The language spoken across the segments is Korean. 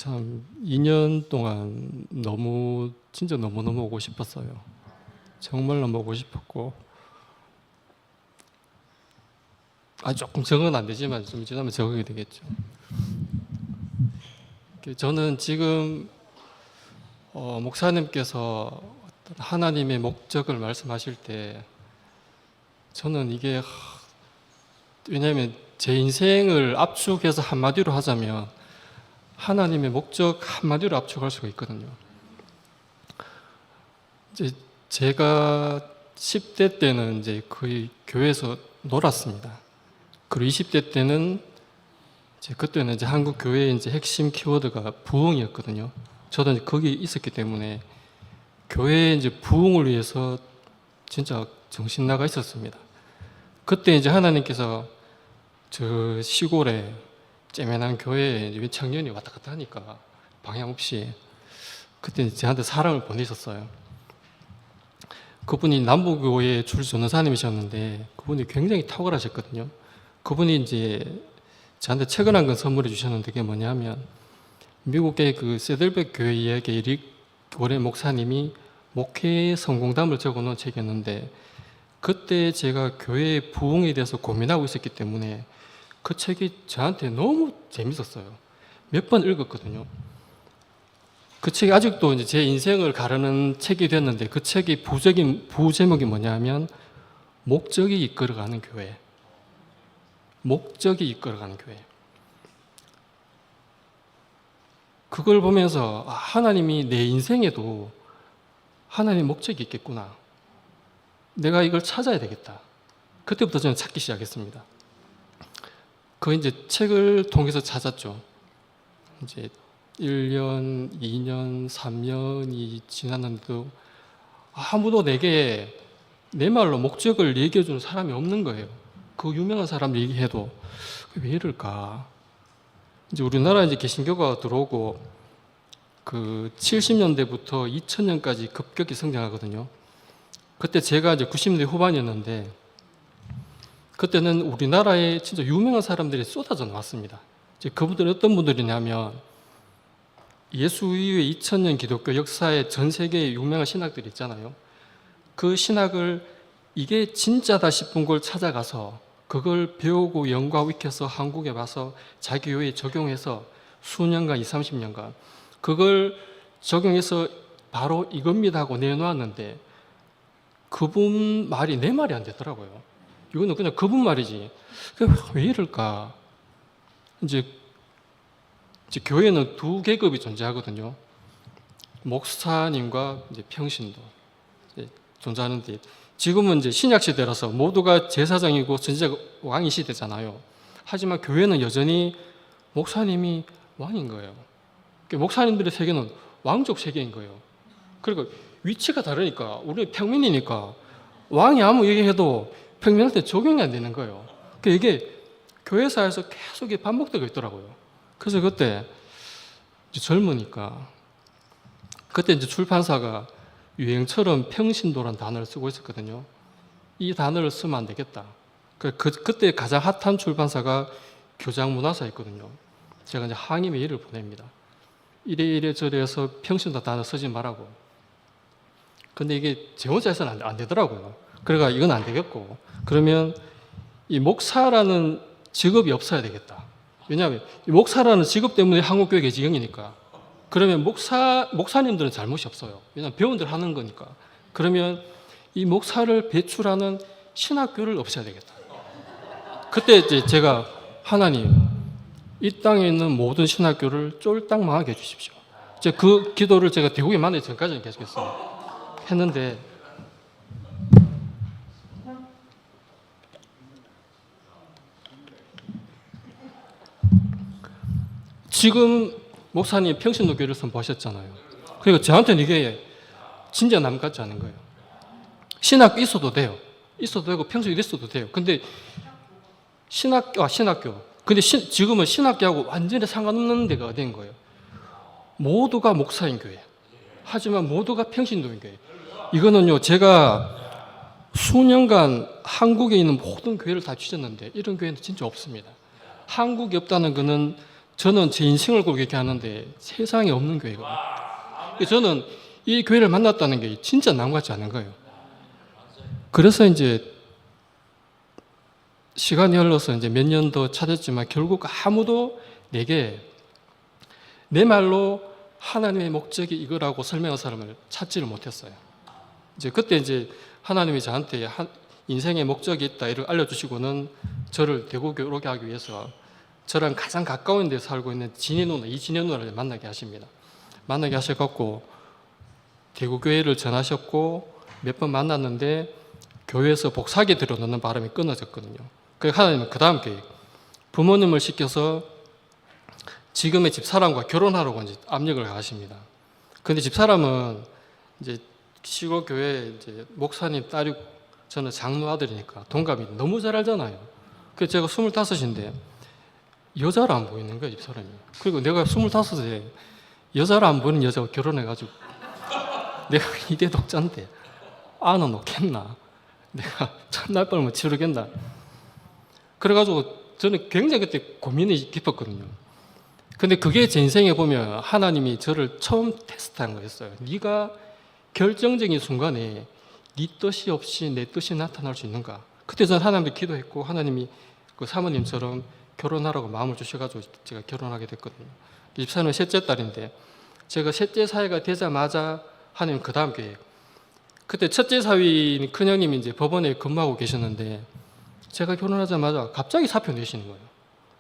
참 2년 동안 진짜 너무너무 오고 싶었어요. 정말 너무 오고 싶었고, 조금 적응은 안 되지만 좀 지나면 적응이 되겠죠. 저는 지금 목사님께서 하나님의 목적을 말씀하실 때 저는 이게 왜냐하면 제 인생을 압축해서 한마디로 하자면 하나님의 목적 한마디로 압축할 수가 있거든요. 이제 제가 10대 때는 이제 거의 교회에서 놀았습니다. 그리고 20대 때는 그때는 이제 한국 교회의 이제 핵심 키워드가 부흥이었거든요. 저도 이제 거기 있었기 때문에 교회의 이제 부흥을 위해서 진짜 정신 나가 있었습니다. 그때 이제 하나님께서 저 시골에 째매난 교회에 청년이 왔다 갔다 하니까 방향 없이 그때 저한테 사람을 보내셨어요. 그분이 남부교회 줄 전도사님이셨는데 그분이 굉장히 탁월하셨거든요. 그분이 이제 저한테 책을 한 권 선물해 주셨는데 그게 뭐냐면 미국의 그 세들백 교회 이야기 에릭 고레 목사님이 목회 성공담을 적어놓은 책이었는데 그때 제가 교회의 부흥에 대해서 고민하고 있었기 때문에 그 책이 저한테 너무 재밌었어요. 몇 번 읽었거든요. 그 책이 아직도 이제 제 인생을 가르는 책이 됐는데 그 책의 부제목이 뭐냐면 목적이 이끌어가는 교회. 목적이 이끌어가는 교회. 그걸 보면서 하나님이 내 인생에도 하나님의 목적이 있겠구나. 내가 이걸 찾아야 되겠다. 그때부터 저는 찾기 시작했습니다. 그 이제 책을 통해서 찾았죠. 이제 1년, 2년, 3년이 지났는데도 아무도 내게 내 말로 목적을 얘기해 주는 사람이 없는 거예요. 그 유명한 사람 얘기해도 왜 이럴까? 이제 우리나라 이제 개신교가 들어오고 그 70년대부터 2000년까지 급격히 성장하거든요. 그때 제가 이제 90년대 후반이었는데 그때는 우리나라에 진짜 유명한 사람들이 쏟아져 나왔습니다. 이제 그분들은 어떤 분들이냐면 예수 이후에 2000년 기독교 역사의 전 세계의 유명한 신학들이 있잖아요. 그 신학을 이게 진짜다 싶은 걸 찾아가서 그걸 배우고 연구하고 익혀서 한국에 와서 자기 교회에 적용해서 수년간, 20, 30년간 그걸 적용해서 바로 이겁니다 하고 내놓았는데 그분 말이 내 말이 안 되더라고요. 이거는 그냥 그분 말이지. 왜 이럴까? 이제 교회는 두 계급이 존재하거든요. 목사님과 이제 평신도 존재하는데 지금은 이제 신약 시대라서 모두가 제사장이고 선지자가 왕이 시대잖아요. 하지만 교회는 여전히 목사님이 왕인 거예요. 목사님들의 세계는 왕족 세계인 거예요. 그리고 위치가 다르니까 우리 평민이니까 왕이 아무 얘기해도 평민한테 적용이 안 되는 거예요. 이게 교회사에서 계속 반복되고 있더라고요. 그래서 그때 이제 젊으니까 그때 이제 출판사가 유행처럼 평신도라는 단어를 쓰고 있었거든요. 이 단어를 쓰면 안 되겠다. 그때 가장 핫한 출판사가 교장문화사였거든요. 제가 이제 항의 메일을 보냅니다. 이래 저래해서 평신도 단어 쓰지 말라고. 근데 이게 제 혼자 해서는 안 되더라고요. 그러니까 이건 안 되겠고 그러면 이 목사라는 직업이 없어야 되겠다. 왜냐하면 이 목사라는 직업 때문에 한국교회가 지경이니까 그러면 목사님들은 잘못이 없어요. 왜냐하면 배운들 하는 거니까. 그러면 이 목사를 배출하는 신학교를 없애야 되겠다. 그때 이제 제가 하나님 이 땅에 있는 모든 신학교를 쫄딱 망하게 해주십시오. 그 기도를 제가 대국에 만나기 전까지는 계속했어요. 했는데 지금 목사님 평신도 교회를 선포하셨잖아요. 그리고 저한테는 이게 진짜 남 같지 않은 거예요. 신학교 있어도 돼요. 있어도 되고 평신도 있어도 돼요. 근데 신학교. 근데 지금은 신학교하고 완전히 상관없는 데가 된 거예요. 모두가 목사인 교회. 하지만 모두가 평신도인 교회. 이거는요, 제가 수년간 한국에 있는 모든 교회를 다 뒤졌는데 이런 교회는 진짜 없습니다. 한국에 없다는 것은 저는 제 인생을 고백하는데 세상에 없는 교회거든요. 저는 이 교회를 만났다는 게 진짜 남 같지 않은 거예요. 그래서 이제 시간이 흘러서 이제 몇 년 더 찾았지만 결국 아무도 내게 내 말로 하나님의 목적이 이거라고 설명한 사람을 찾지를 못했어요. 이제 그때 이제 하나님이 저한테 인생의 목적이 있다 이를 알려주시고는 저를 대구교회 오게 하기 위해서 저랑 가장 가까운 데 살고 있는 진희 누나, 이진희 누나를 만나게 하십니다. 만나게 하셔갖고 대구교회를 전하셨고 몇 번 만났는데 교회에서 복사기 들어놓는 바람이 끊어졌거든요. 그래서 하나님은 그 다음 계획, 부모님을 시켜서 지금의 집사람과 결혼하라고 이제 압력을 가하십니다. 근데 집사람은 이제 시골 교회 이제 목사님 딸이고 저는 장로 아들이니까 동갑이 너무 잘 알잖아요. 그래서 제가 25인데 여자를 안 보이는 거예요, 집사람이. 그리고 내가 25에 여자를 안 보이는 여자와 결혼해가지고 내가 이대 독자인데 아는 놓겠나? 내가 첫날 밤을 치르겠나? 그래가지고 저는 굉장히 그때 고민이 깊었거든요. 근데 그게 제 인생에 보면 하나님이 저를 처음 테스트한 거였어요. 네가 결정적인 순간에 네 뜻이 없이 내 뜻이 나타날 수 있는가? 그때 저는 하나님께 기도했고 하나님이 그 사모님처럼 결혼하라고 마음을 주셔가지고 제가 결혼하게 됐거든요. 집사는 셋째 딸인데 제가 셋째 사위가 되자마자 하나님 그 다음 계획. 그때 첫째 사위 큰형님이 이제 법원에 근무하고 계셨는데 제가 결혼하자마자 갑자기 사표 내시는 거예요.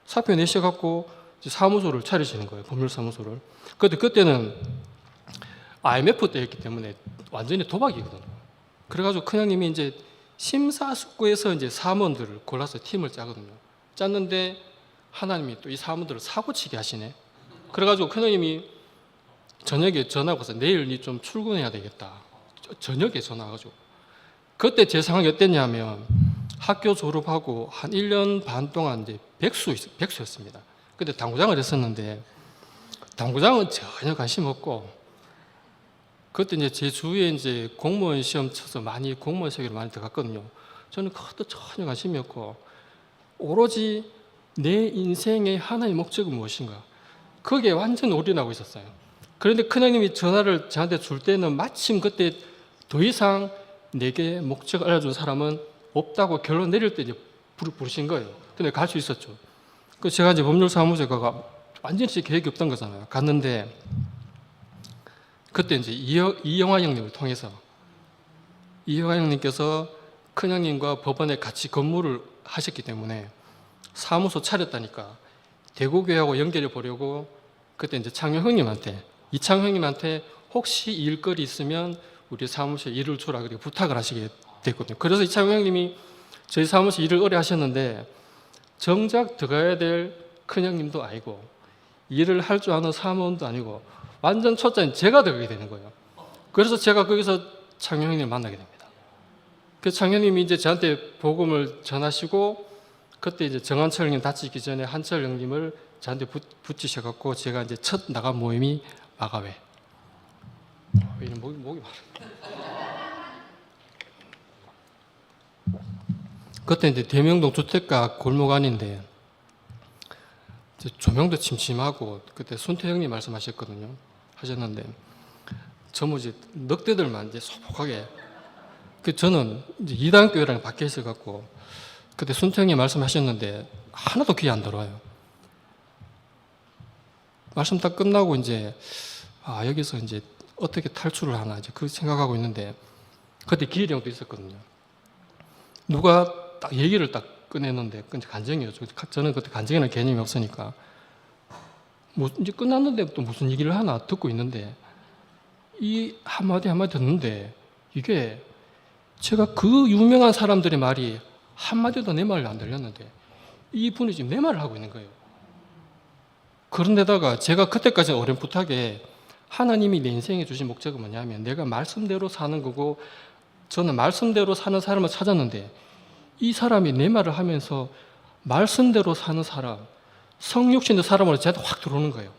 사표 내셔갖고 사무소를 차리시는 거예요. 법률사무소를. 그때는 IMF 때였기 때문에 완전히 도박이거든요. 그래가지고 큰형님이 이제 심사숙고해서 이제 사무원들을 골라서 팀을 짜거든요. 짰는데 하나님이 또 이 사무들을 사고치게 하시네. 그래가지고 큰형님이 저녁에 전화 와서 내일 니 좀 출근해야 되겠다. 저녁에 전화 와가지고. 그때 제 상황이 어땠냐면 학교 졸업하고 한 1년 반 동안 이제 백수였습니다. 그때 당구장을 했었는데 당구장은 전혀 관심 없고 그때 이제 제 주위에 이제 공무원 시험 쳐서 많이 공무원 세계로 많이 들어갔거든요. 저는 그것도 전혀 관심이 없고 오로지 내 인생의 하나의 목적은 무엇인가? 거기에 완전 올인하고 있었어요. 그런데 큰형님이 전화를 저한테 줄 때는 마침 그때 더 이상 내게 목적을 알려준 사람은 없다고 결론 내릴 때 이제 부르신 거예요. 근데 갈 수 있었죠. 그래서 제가 이제 법률사무소에 가가 완전히 제 계획이 없던 거잖아요. 갔는데 그때 이제 이영화 형님을 통해서 이영화 형님께서 큰형님과 법원에 같이 근무를 하셨기 때문에 사무소 차렸다니까 대구교회하고 연결해 보려고 그때 이제 창효 형님한테 이창효 형님한테 혹시 일거리 있으면 우리 사무소에 일을 주라 그렇게 부탁을 하시게 됐거든요. 그래서 이창효 형님이 저희 사무소 일을 오래 하셨는데 정작 들어가야 될 큰형님도 아니고 일을 할 줄 아는 사무원도 아니고 완전 초짜인 제가 들어가게 되는 거예요. 그래서 제가 거기서 창효 형님을 만나게 됩니다. 그래서 창효 형님이 이제 저한테 복음을 전하시고 그때 이제 정한철 형님 다치기 전에 한철 형님을 저한테 붙이셔갖고 제가 이제 첫 나간 모임이 마가회. 이런 목이 마르네. 그때 이제 대명동 주택가 골목 안인데 조명도 침침하고 그때 손태 형님 말씀하셨거든요. 하셨는데 전부 이제 넉대들만 이제 소복하게. 저는 이제 이단교회랑 밖에 있어갖고 그때 손태 형님 말씀하셨는데 하나도 귀에 안 들어와요. 말씀 딱 끝나고 이제 여기서 이제 어떻게 탈출을 하나 이제 그 생각하고 있는데 그때 기일이 형도 있었거든요. 누가 딱 얘기를 딱 꺼내는데 간증이었죠. 저는 그때 간증에는 개념이 없으니까 뭐 이제 끝났는데 또 무슨 얘기를 하나 듣고 있는데 이 한마디 듣는데 이게 제가 그 유명한 사람들의 말이 한마디도 내 말을 안 들렸는데 이분이 지금 내 말을 하고 있는 거예요. 그런데다가 제가 그때까지 어렴풋하게 하나님이 내 인생에 주신 목적은 뭐냐면 내가 말씀대로 사는 거고 저는 말씀대로 사는 사람을 찾았는데 이 사람이 내 말을 하면서 말씀대로 사는 사람, 성육신의 사람으로 저한테 확 들어오는 거예요.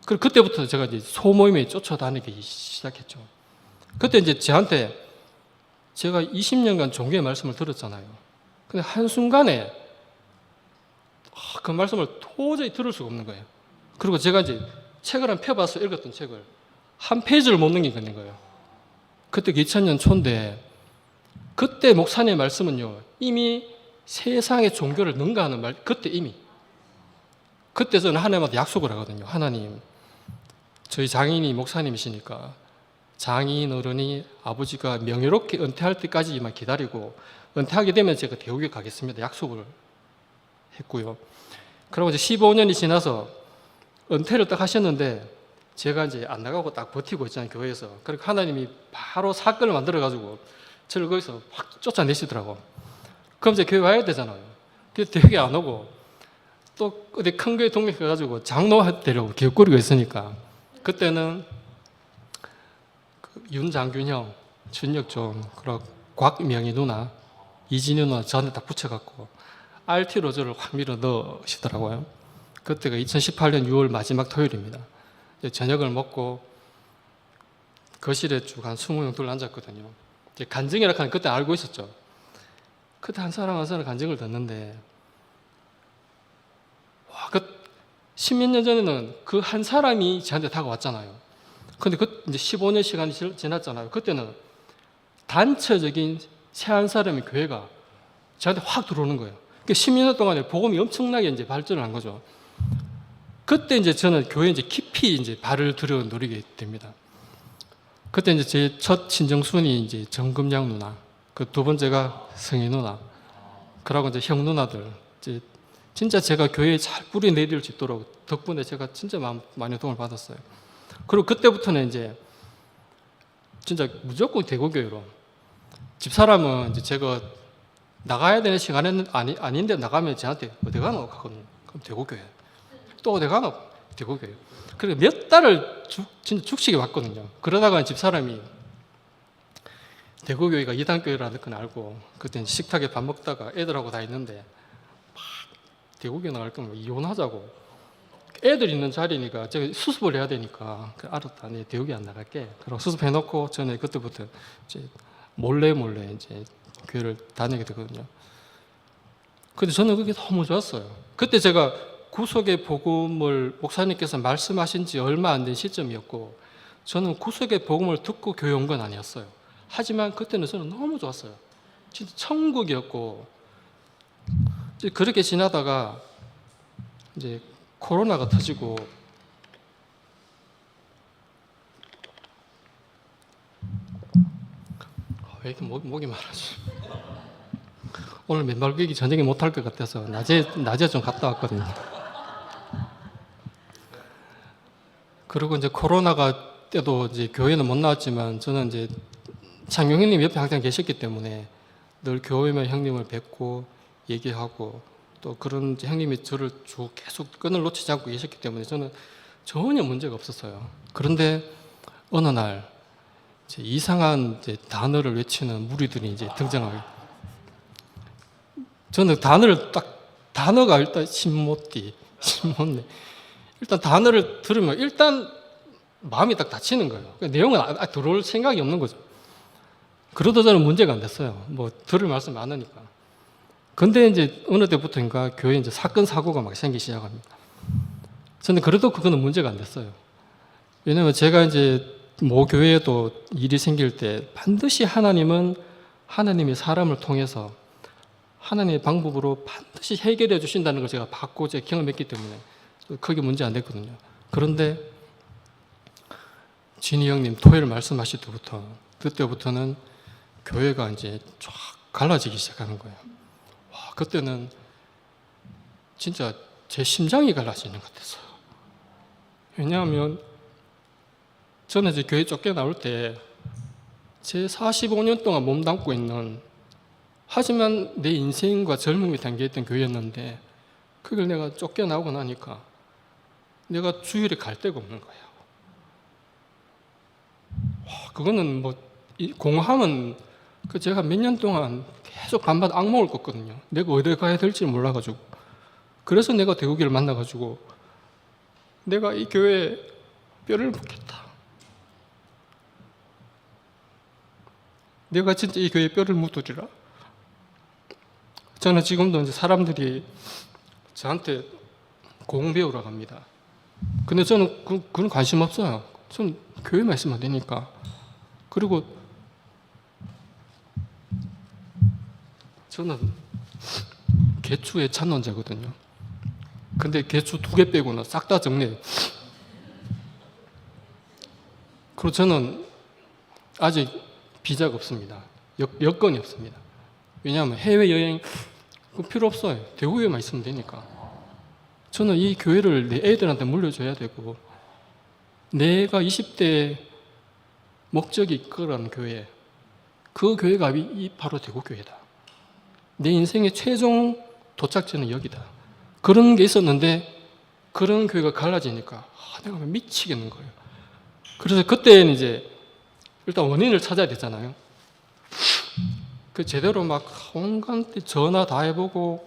그리고 그때부터 제가 이제 소모임에 쫓아다니기 시작했죠. 그때 이제 저한테 제가 20년간 종교의 말씀을 들었잖아요. 근데 한순간에 그 말씀을 도저히 들을 수가 없는 거예요. 그리고 제가 이제 책을 한 펴봐서 읽었던 책을 한 페이지를 못 넘기는 거예요. 그때 2000년 초인데 그때 목사님의 말씀은요, 이미 세상의 종교를 능가하는 말, 그때 이미. 그때 저는 하나님한테 약속을 하거든요. 하나님, 저희 장인이 목사님이시니까 장인 어른이 아버지가 명예롭게 은퇴할 때까지만 기다리고 은퇴하게 되면 제가 대우에 가겠습니다. 약속을 했고요. 그리고 이제 15년이 지나서 은퇴를 딱 하셨는데 제가 이제 안 나가고 딱 버티고 있잖아요, 교회에서. 그러니까 하나님이 바로 사건을 만들어가지고 저를 거기서 확 쫓아내시더라고. 그럼 이제 교회 와야 되잖아요. 그래서 대회 안 오고 또 어디 큰 교회 동력해가지고 장로 되려고 기웃거리고 있으니까 그때는 윤장균 형, 준혁종, 그리고 곽명희 누나, 이진유 누나 저한테 딱 붙여갖고 RT로 저를 확 밀어 넣으시더라고요. 그때가 2018년 6월 마지막 토요일입니다. 저녁을 먹고 거실에 쭉 한 20명 둘러 앉았거든요. 간증이라고 하는 그때 알고 있었죠. 그때 한 사람 간증을 듣는데 와, 그 10몇 년 전에는 그 한 사람이 저한테 다가왔잖아요. 근데 그 이제 15년 시간이 지났잖아요. 그때는 단체적인 새 한 사람의 교회가 저한테 확 들어오는 거예요. 그 10년 년 동안에 복음이 엄청나게 이제 발전을 한 거죠. 그때 이제 저는 교회에 이제 깊이 이제 발을 들여 누리게 됩니다. 그때 이제 제 첫 친정순이 이제 정금양 누나, 그 두 번째가 성희 누나, 그러고 이제 형 누나들, 이제 진짜 제가 교회에 잘 뿌리 내릴 수 있도록 덕분에 제가 진짜 많이 도움을 받았어요. 그리고 그때부터는 이제 진짜 무조건 대구교회로. 집사람은 이제 제가 나가야 되는 시간에는 아닌데 나가면 저한테 어디 가노? 하거든요. 그럼 대구교회. 또 어디 가노? 대구교회. 그래서 몇 달을 진짜 죽치게 왔거든요. 그러다가 집사람이 대구교회가 이단교회라는 건 알고 그때 식탁에 밥 먹다가 애들하고 다 있는데 막 대구교회 나갈 거면 이혼하자고. 애들 있는 자리니까 제가 수습을 해야 되니까 알았다. 네, 대구교회 안 나갈게. 그럼 수습해놓고 저는 그때부터 이제 몰래 이제 교회를 다니게 되거든요. 근데 저는 그게 너무 좋았어요. 그때 제가 구속의 복음을 목사님께서 말씀하신 지 얼마 안 된 시점이었고 저는 구속의 복음을 듣고 교회 온 건 아니었어요. 하지만 그때는 저는 너무 좋았어요. 진짜 천국이었고 이제 그렇게 지나다가 이제 코로나가 터지고 왜 이렇게 목이 말하지? 오늘 맨발 걷기 저녁에 못할 것 같아서 낮에 좀 갔다 왔거든요. 그리고 이제 코로나가 때도 이제 교회는 못 나왔지만 저는 이제 장용 형님 옆에 항상 계셨기 때문에 늘 교회만 형님을 뵙고 얘기하고 또 그런 형님이 저를 계속 끈을 놓치지 않고 계셨기 때문에 저는 전혀 문제가 없었어요. 그런데 어느 날 이제 이상한 이제 단어를 외치는 무리들이 이제 등장하고 저는 단어가 일단 신못네 일단 단어를 들으면 일단 마음이 딱 다치는 거예요. 그러니까 내용은 들어올 생각이 없는 거죠. 그러다 저는 문제가 안 됐어요. 뭐 들을 말씀 많으니까. 근데 이제 어느 때부터인가 교회에 이제 사건 사고가 막 생기기 시작합니다. 저는 그래도 그거는 문제가 안 됐어요. 왜냐면 제가 이제 모 교회에도 일이 생길 때 반드시 하나님이 사람을 통해서 하나님의 방법으로 반드시 해결해 주신다는 걸 제가 받고 제가 경험했기 때문에 크게 문제 안 됐거든요. 그런데 진희 형님 토요일 말씀하실 때부터 그때부터는 교회가 이제 쫙 갈라지기 시작하는 거예요. 와, 그때는 진짜 제 심장이 갈라지는 것 같았어요. 왜냐하면 저는 이제 교회 쫓겨나올 때 제 45년 동안 몸담고 있는 하지만 내 인생과 젊음이 담겨있던 교회였는데 그걸 내가 쫓겨나오고 나니까 내가 주일에 갈 데가 없는 거예요. 와, 그거는 뭐 공허함은 제가 몇 년 동안 계속 밤마다 악몽을 꿨거든요. 내가 어디 가야 될지 몰라가지고 그래서 내가 대구교를 만나가지고 내가 이 교회에 뼈를 묻겠다. 내가 진짜 이 교회에 뼈를 묻으리라. 저는 지금도 이제 사람들이 저한테 공 배우라고 합니다. 근데 저는 그건 관심 없어요. 저는 교회만 있으면 되니까. 그리고 저는 개추의 찬론자거든요. 근데 개추 2개 빼고는 싹 다 정리해요. 그리고 저는 아직 비자가 없습니다. 여건이 없습니다. 왜냐하면 해외여행 필요 없어요. 대구에만 있으면 되니까. 저는 이 교회를 내 애들한테 물려줘야 되고, 내가 20대 목적이 이끌어가는 교회, 그 교회가 바로 대구 교회다. 내 인생의 최종 도착지는 여기다. 그런 게 있었는데 그런 교회가 갈라지니까 내가 미치겠는 거예요. 그래서 그때는 이제 일단 원인을 찾아야 되잖아요. 그 제대로 막 온갖 전화 다 해보고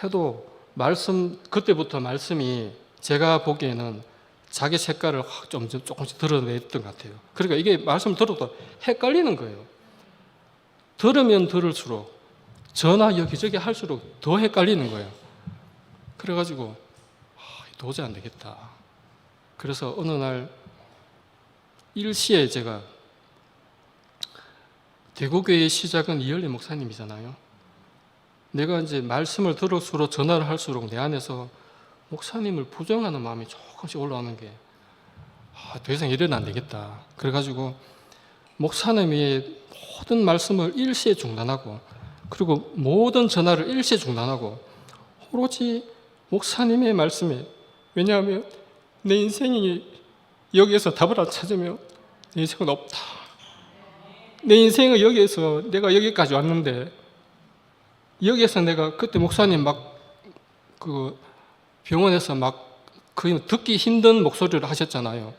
해도 그때부터 말씀이 제가 보기에는 자기 색깔을 확 조금씩 드러냈던 것 같아요. 그러니까 이게 말씀 들어도 헷갈리는 거예요. 들으면 들을수록 전화 여기저기 할수록 더 헷갈리는 거예요. 그래가지고 도저히 안 되겠다. 그래서 어느 날 일시에 제가 대구교회의 시작은 이열리 목사님이잖아요. 내가 이제 말씀을 들을수록 전화를 할수록 내 안에서 목사님을 부정하는 마음이 조금씩 올라오는 게 더 이상 이래는 안 되겠다. 그래가지고 목사님의 모든 말씀을 일시에 중단하고 그리고 모든 전화를 일시에 중단하고 오로지 목사님의 말씀에, 왜냐하면 내 인생이 여기에서 답을 안 찾으면 내 인생은 없다. 내 인생은 여기에서 내가 여기까지 왔는데 여기에서 내가 그때 목사님 그 병원에서 거의 듣기 힘든 목소리를 하셨잖아요.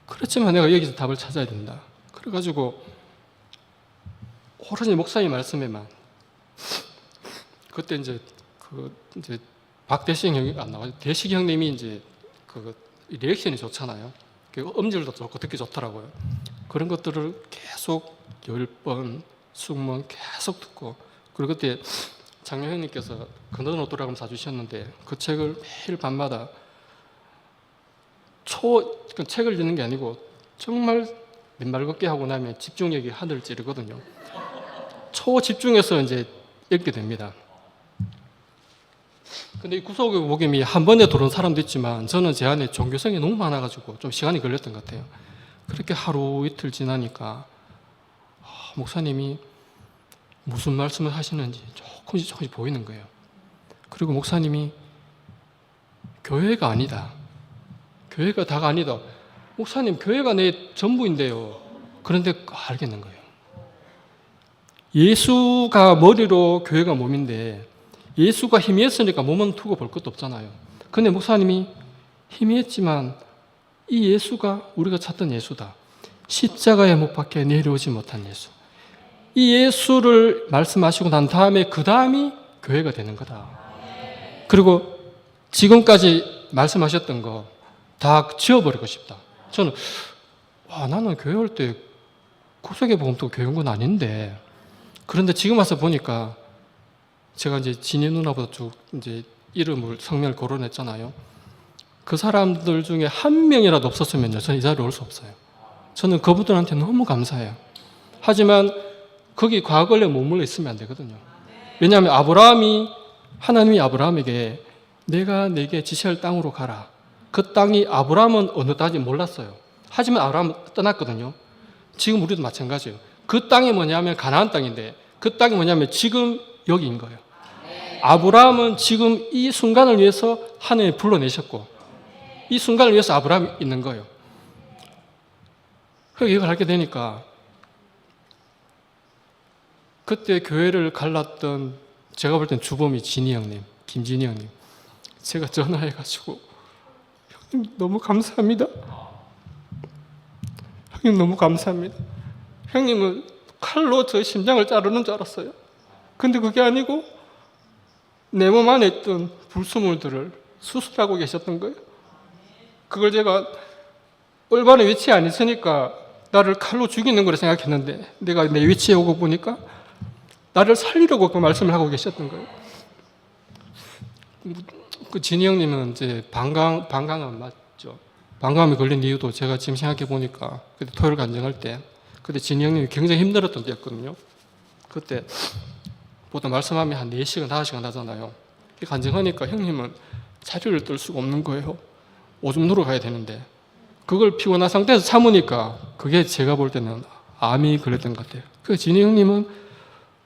그렇지만 내가 여기서 답을 찾아야 된다. 그래가지고 오로지 목사님 말씀에만, 그때 이제 박대식 형이 안 나와요. 대식 형님이 이제 리액션이 좋잖아요. 음질도 좋고 듣기 좋더라고요. 그런 것들을 계속 10번, 20번 계속 듣고, 그리고 그때 장영 형님께서 그너는 어떠라고 사주셨는데 그 책을 매일 밤마다 그 책을 읽는 게 아니고 정말 맨발 걷기 하고 나면 집중력이 하늘을 찌르거든요. 초집중해서 이제 읽게 됩니다. 근데 이 구속의 복음이 한 번에 들어온 사람도 있지만 저는 제 안에 종교성이 너무 많아가지고 좀 시간이 걸렸던 것 같아요. 그렇게 하루 이틀 지나니까 목사님이 무슨 말씀을 하시는지 조금씩 보이는 거예요. 그리고 목사님이 교회가 아니다. 교회가 다가 아니다. 목사님, 교회가 내 전부인데요. 그런데 알겠는 거예요. 예수가 머리로 교회가 몸인데 예수가 희미했으니까 몸은 두고 볼 것도 없잖아요. 근데 목사님이 희미했지만 이 예수가 우리가 찾던 예수다. 십자가에 못 박혀 내려오지 못한 예수. 이 예수를 말씀하시고 난 다음에 그 다음이 교회가 되는 거다. 그리고 지금까지 말씀하셨던 거 다 지워버리고 싶다. 저는 나는 교회 올 때 구속의 복음도 교회 온 건 아닌데, 그런데 지금 와서 보니까 제가 이제 진희 누나보다 쭉 이제 성명을 거론했잖아요. 그 사람들 중에 한 명이라도 없었으면요, 저는 이 자리에 올 수 없어요. 저는 그분들한테 너무 감사해요. 하지만 거기 과거에 머물러 있으면 안 되거든요. 왜냐하면 하나님이 아브라함에게 내가 내게 지시할 땅으로 가라. 그 땅이 아브라함은 어느 땅인지 몰랐어요. 하지만 아브라함은 떠났거든요. 지금 우리도 마찬가지예요. 그 땅이 뭐냐면 가나안 땅인데 그 땅이 뭐냐면 지금 여기인 거예요. 아브라함은 지금 이 순간을 위해서 하나님이 불러내셨고 이 순간을 위해서 아브라함이 있는 거예요. 이걸 알게 되니까 그때 교회를 갈랐던 제가 볼 땐 주범이 진희 형님, 김진희 형님. 제가 전화해가지고 형님 너무 감사합니다. 형님 너무 감사합니다. 형님은 칼로 저 심장을 자르는 줄 알았어요. 근데 그게 아니고 내 몸 안에 있던 불순물들을 수술하고 계셨던 거예요. 그걸 제가 올바른 위치에 안 있으니까 나를 칼로 죽이는 거라 생각했는데 내가 내 위치에 오고 보니까 나를 살리려고 그 말씀을 하고 계셨던 거예요. 그 진희 형님은 이제 방광암 맞죠? 방광암에 걸린 이유도 제가 지금 생각해 보니까 그때 토요일 간증할 때 그때 진희 형님이 굉장히 힘들었던 때였거든요. 그때 보통 말씀하면 한 4시간, 5시간 하잖아요. 간증하니까 형님은 자리를 뜰 수가 없는 거예요. 오줌 누러 가야 되는데 그걸 피곤한 상태에서 참으니까 그게 제가 볼 때는 암이 걸렸던 것 같아요. 그 진희 형님은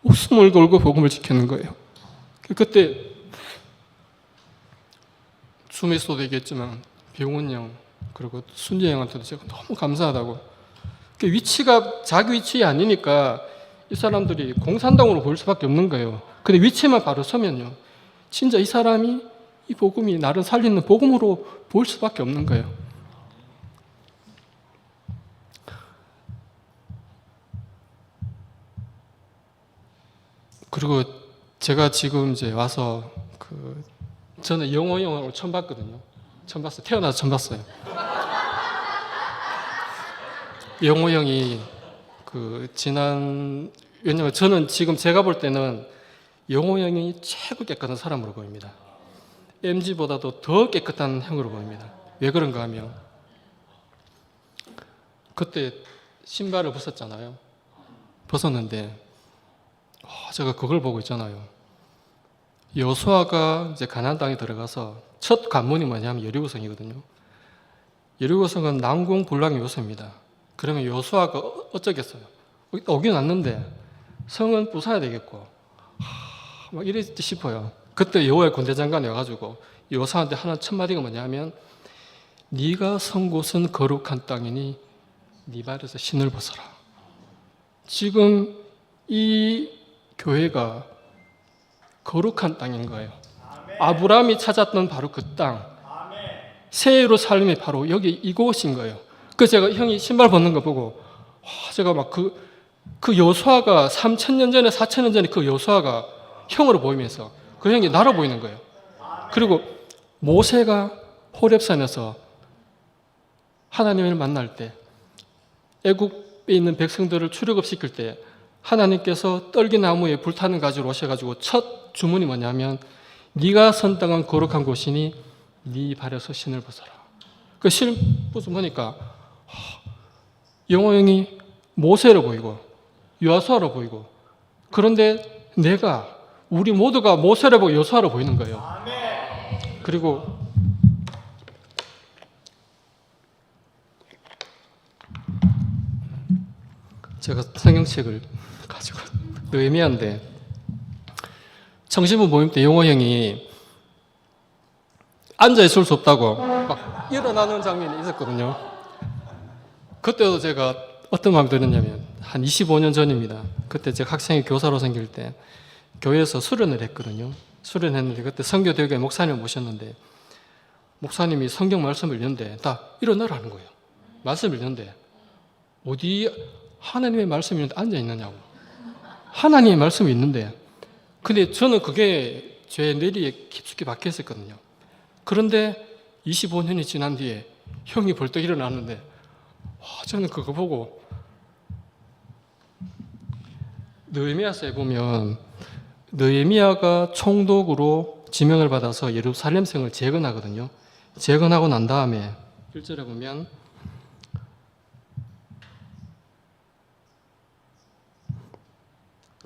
목숨을 걸고 복음을 지키는 거예요. 그때 줌에서도 얘기했지만 병원 형 그리고 순재 형한테도 제가 너무 감사하다고. 위치가 자기 위치 아니니까 이 사람들이 공산당으로 보일 수밖에 없는 거예요. 근데 위치만 바로 서면요, 진짜 이 사람이 이 복음이 나를 살리는 복음으로 보일 수밖에 없는 거예요. 그리고 제가 지금 이제 와서 저는 영호 형을 처음 봤거든요. 처음 봤어요. 태어나서 처음 봤어요. 영호 형이 왜냐면 저는 지금 제가 볼 때는 영호 형이 최고 깨끗한 사람으로 보입니다. MG보다도 더 깨끗한 형으로 보입니다. 왜 그런가 하면 그때 신발을 벗었잖아요. 벗었는데 제가 그걸 보고 있잖아요. 여호수아가 이제 가나안 땅에 들어가서 첫 관문이 뭐냐면 여리고성이거든요. 여리고성은 난공불락의 요새입니다. 그러면 여호수아가 어쩌겠어요? 오긴 왔는데 성은 부숴야 되겠고 막 이랬지 싶어요. 그때 여호와의 군대장관이 와가지고 여호수아한테 하는 첫 마디가 뭐냐면 네가 선 곳은 거룩한 땅이니 네 발에서 신을 벗어라. 지금 이 교회가 거룩한 땅인 거예요. 아브라함이 찾았던 바로 그 땅, 새 예루살렘이 바로 여기 이곳인 거예요. 그래서 제가 형이 신발 벗는 거 보고 제가 막 그 여호수아가 3,000년 전에 4,000년 전에 그 여호수아가 형으로 보이면서 그 형이 나로 보이는 거예요. 그리고 모세가 호렙산에서 하나님을 만날 때 애국에 있는 백성들을 출애굽시킬 때 하나님께서 떨기나무에 불타는 가지로 오셔가지고 첫 주문이 뭐냐면 네가 선 땅은 거룩한 곳이니 네 발에서 신을 벗어라. 그 신 벗으니까 영호 형이 모세로 보이고 여호수아로 보이고, 그런데 우리 모두가 모세로 보고 여호수아로 보이는 거예요. 그리고 제가 성경책을 가지고 의미한데 청신부 모임 때 용호 형이 앉아 있을 수 없다고 막 일어나는 장면이 있었거든요. 그때도 제가 어떤 마음이 들었냐면 한 25년 전입니다. 그때 제가 학생이 교사로 생길 때 교회에서 수련을 했거든요. 수련했는데 그때 선교대교회 목사님을 모셨는데 목사님이 성경 말씀을 읽는데 다 일어나라는 거예요. 말씀을 읽는데 어디 하나님의 말씀이 있는데 앉아 있느냐고. 하나님의 말씀이 있는데, 근데 저는 그게 제 뇌리에 깊숙이 박혀 있었거든요. 그런데 25년이 지난 뒤에 형이 벌떡 일어나는데 저는 그거 보고 느헤미야서에 보면 느헤미야가 총독으로 지명을 받아서 예루살렘 성을 재건하거든요. 재건하고 난 다음에 1절에 보면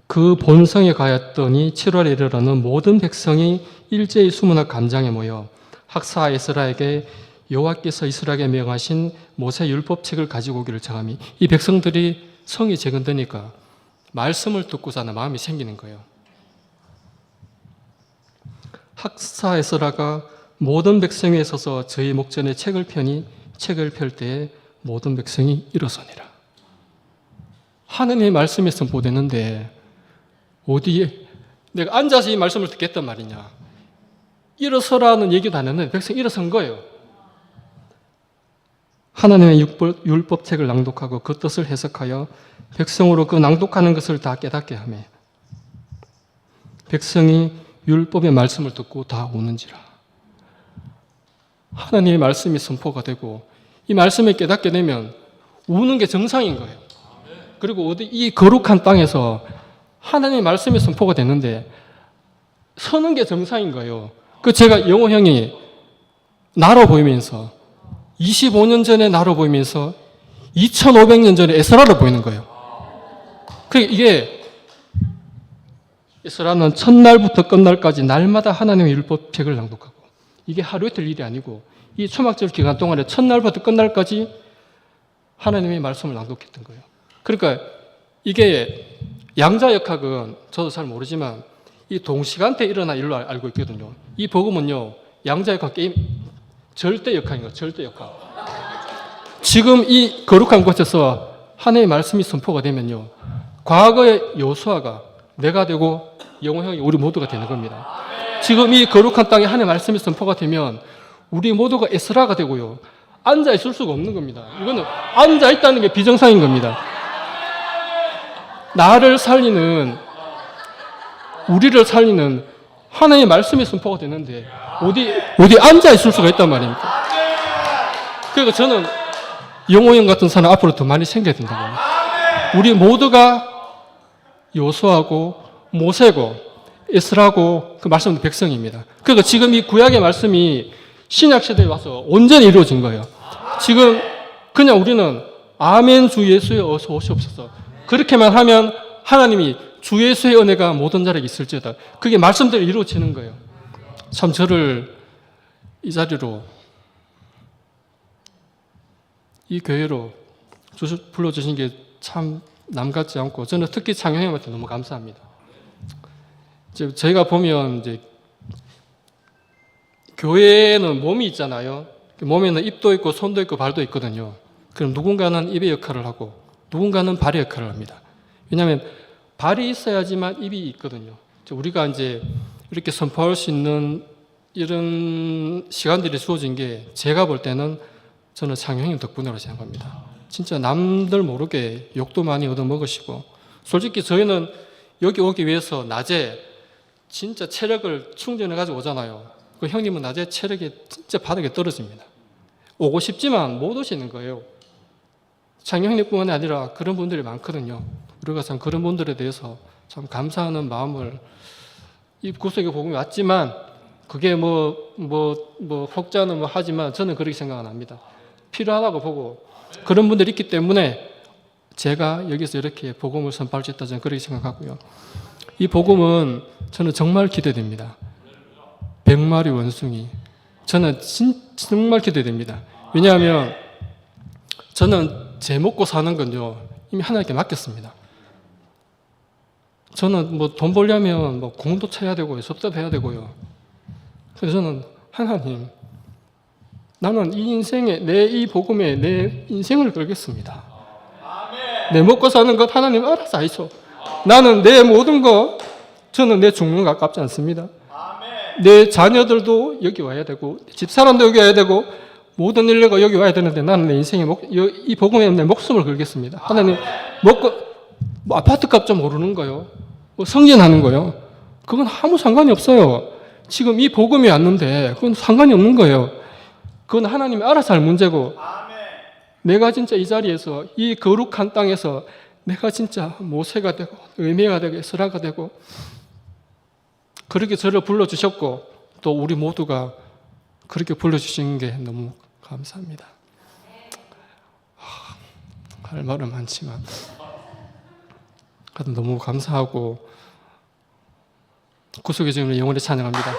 그 본성에 가였더니 7월에 이르러는 모든 백성이 일제히 수문학 감장에 모여 학사 에스라에게 여호와께서 이스라엘에게 명하신 모세 율법책을 가지고 오기를 청하니, 이 백성들이 성이 재건되니까 말씀을 듣고자 하는 마음이 생기는 거예요. 학사 에스라가 모든 백성 위에 서서 저희 목전에 책을 펴니 책을 펼 때에 모든 백성이 일어서니라. 하느님의 말씀에 선포되는데 어디에 내가 앉아서 이 말씀을 듣겠단 말이냐. 일어서라는 얘기도 안 했는데 백성이 일어선 거예요. 하나님의 율법책을 낭독하고 그 뜻을 해석하여 백성으로 그 낭독하는 것을 다 깨닫게 하며 백성이 율법의 말씀을 듣고 다 우는지라. 하나님의 말씀이 선포가 되고 이 말씀을 깨닫게 되면 우는 게 정상인 거예요. 그리고 이 거룩한 땅에서 하나님의 말씀이 선포가 됐는데 서는 게 정상인 거예요. 그 제가 영호 형이 나로 보이면서 25년 전에 나로 보이면서 2500년 전에 에스라로 보이는 거예요. 이게 에스라는 첫날부터 끝날까지 날마다 하나님의 율법책을 낭독하고, 이게 하루 이틀 일이 아니고 이 초막절 기간 동안에 첫날부터 끝날까지 하나님의 말씀을 낭독했던 거예요. 그러니까 이게 양자역학은 저도 잘 모르지만 이 동시간대에 일어난 일로 알고 있거든요. 이 복음은요, 양자역학 게임 절대역학인 거예요. 절대역학. 지금 이 거룩한 곳에서 하나님의 말씀이 선포가 되면요, 과거의 여호수아가 내가 되고 영호 형이 우리 모두가 되는 겁니다. 지금 이 거룩한 땅에 하나님의 말씀이 선포가 되면 우리 모두가 에스라가 되고요, 앉아 있을 수가 없는 겁니다. 이거는 앉아 있다는 게 비정상인 겁니다. 나를 살리는, 우리를 살리는 하나님의 말씀이 선포가 되는데 어디 앉아 있을 수가 있단 말입니까? 그러니까 저는 영호 형 같은 사람 앞으로 더 많이 생겨야 된다고 합니다. 우리 모두가 여호수아고 모세고 에스라고 그 말씀은 백성입니다. 그러니까 지금 이 구약의 말씀이 신약 시대에 와서 온전히 이루어진 거예요. 지금 그냥 우리는 아멘 주 예수의 어서 오시옵소서 그렇게만 하면 하나님이 주 예수의 은혜가 모든 자에게 있을지어다, 그게 말씀대로 이루어지는 거예요. 참 저를 이 자리로, 이 교회로 불러주신 게 참 남 같지 않고, 저는 특히 창영 형님한테 너무 감사합니다. 저희가 보면 이제 교회는 몸이 있잖아요. 몸에는 입도 있고 손도 있고 발도 있거든요. 그럼 누군가는 입의 역할을 하고 누군가는 발의 역할을 합니다. 왜냐하면 발이 있어야지만 입이 있거든요. 우리가 이제 이렇게 선포할 수 있는 이런 시간들이 주어진 게 제가 볼 때는 저는 창영 형님 덕분이라고 생각합니다. 진짜 남들 모르게 욕도 많이 얻어먹으시고, 솔직히 저희는 여기 오기 위해서 낮에 진짜 체력을 충전해 가지고 오잖아요. 그 형님은 낮에 체력이 진짜 바닥에 떨어집니다. 오고 싶지만 못 오시는 거예요. 창영 형님뿐만 아니라 그런 분들이 많거든요. 우리가 참 그런 분들에 대해서 참 감사하는 마음을, 이 구속의 복음이 왔지만 그게 혹자는 하지만 저는 그렇게 생각 안 합니다. 필요하다고 보고, 그런 분들이 있기 때문에 제가 여기서 이렇게 복음을 선포할 수 있다, 저는 그렇게 생각하고요. 이 복음은 저는 정말 기대됩니다. 100마리 원숭이, 저는 정말 기대됩니다. 왜냐하면 저는 제 먹고 사는 건요 이미 하나님께 맡겼습니다. 저는 돈 벌려면 공도 쳐야 되고요, 접사도 해야 되고요. 그래서 저는 하나님, 나는 이 인생에, 이 복음에 내 인생을 걸겠습니다. 내 먹고 사는 것 하나님 알아서 하시오. 나는 내 모든 것, 저는 내 죽는 거 아깝지 않습니다. 내 자녀들도 여기 와야 되고 집사람도 여기 와야 되고 모든 인류가 여기 와야 되는데 나는 내 인생에 이 복음에 내 목숨을 걸겠습니다. 하나님, 먹고 아파트값 좀 오르는 거요, 성전하는 거요, 그건 아무 상관이 없어요. 지금 이 복음이 왔는데 그건 상관이 없는 거예요. 그건 하나님이 알아서 할 문제고, 내가 진짜 이 자리에서 이 거룩한 땅에서 내가 진짜 모세가 되고 의미가 되고 에스라가 되고 그렇게 저를 불러주셨고, 또 우리 모두가 그렇게 불러주신 게 너무 감사합니다. 할 말은 많지만 너무 감사하고 구속의 주님을 영원히 찬양합니다.